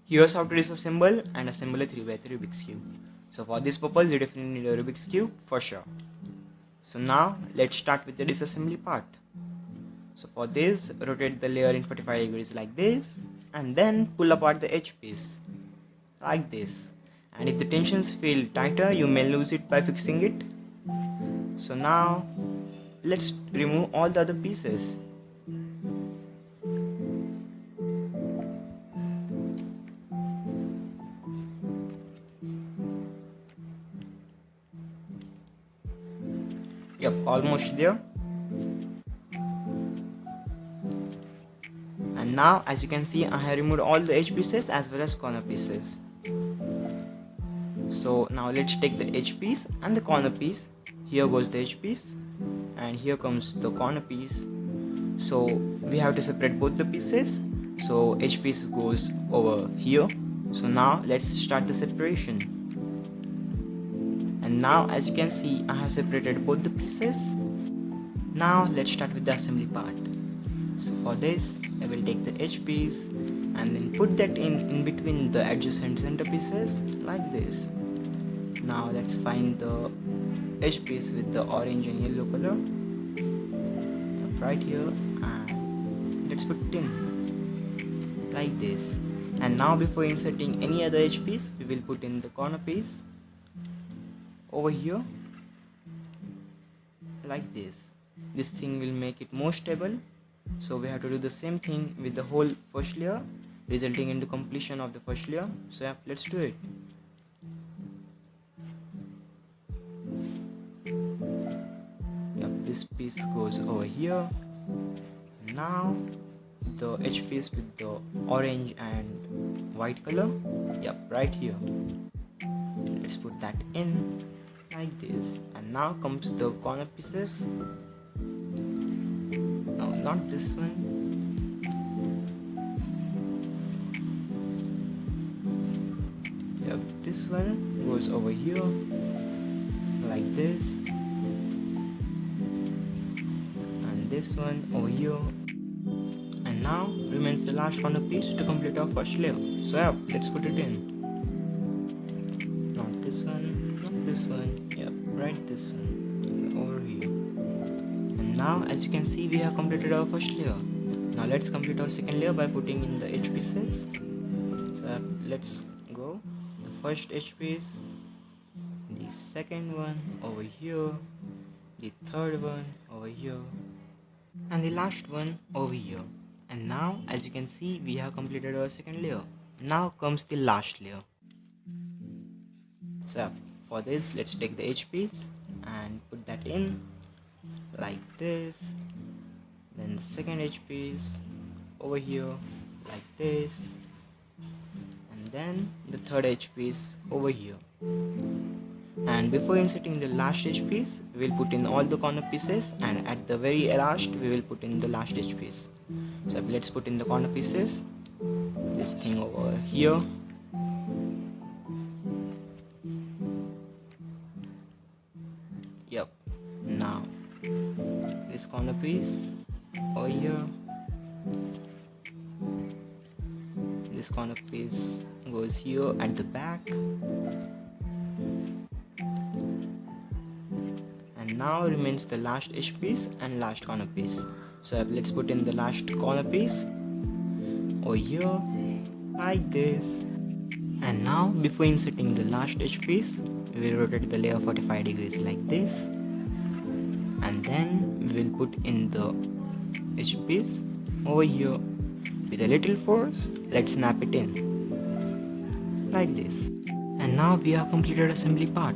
Here's how to disassemble and assemble a 3x3 Rubik's Cube. So for this purpose, you definitely need a Rubik's Cube for sure. So now let's start with the disassembly part. So for this, rotate the layer in 45 degrees like this, and then pull apart the edge piece like this. And if the tensions feel tighter, you may lose it by fixing it. So now let's remove all the other pieces. Yep, almost there. And now as you can see, I have removed all the edge pieces as well as corner pieces. So now let's take the edge piece and the corner piece. Here goes the edge piece and here comes the corner piece. So we have to separate both the pieces. So edge piece goes over here. So now let's start the separation. And now as you can see, I have separated both the pieces. Now let's start with the assembly part. So for this, I will take the edge piece and then put that in between the adjacent center pieces like this. Now let's find the edge piece with the orange and yellow color right here, and let's put it in like this. And now before inserting any other edge piece, we will put in the corner piece over here like this. This thing will make it more stable. So we have to do the same thing with the whole first layer, resulting in the completion of the first layer. So yeah, let's do it. Yep, this piece goes over here. Now the edge piece with the orange and white color, yep, right here. Let's put that in like this. And now comes the corner pieces. No, not this one. Yep, this one goes over here like this, and this one over here. And now remains the last corner piece to complete our first layer. So yeah, let's put it in. Not this one, not this one, yep, right this one over here. And now as you can see, we have completed our first layer. Now let's complete our second layer by putting in the edge pieces. So let's go. The first edge piece, the second one over here, the third one over here, and the last one over here. And now as you can see, we have completed our second layer. Now comes the last layer. So for this, let's take the edge piece and put that in like this. Then the second edge piece over here like this, and then the third edge piece over here. And before inserting the last edge piece, we will put in all the corner pieces, and at the very last we will put in the last edge piece. So let's put in the corner pieces, this thing over here, yep. Now this corner piece over here, this corner piece goes here at the back, and now remains the last edge piece and last corner piece. So let's put in the last corner piece over here like this. And now before inserting the last edge piece, we will rotate the layer 45 degrees like this, and then we will put in the edge piece over here. With a little force, let's snap it in like this. And now we have completed assembly part.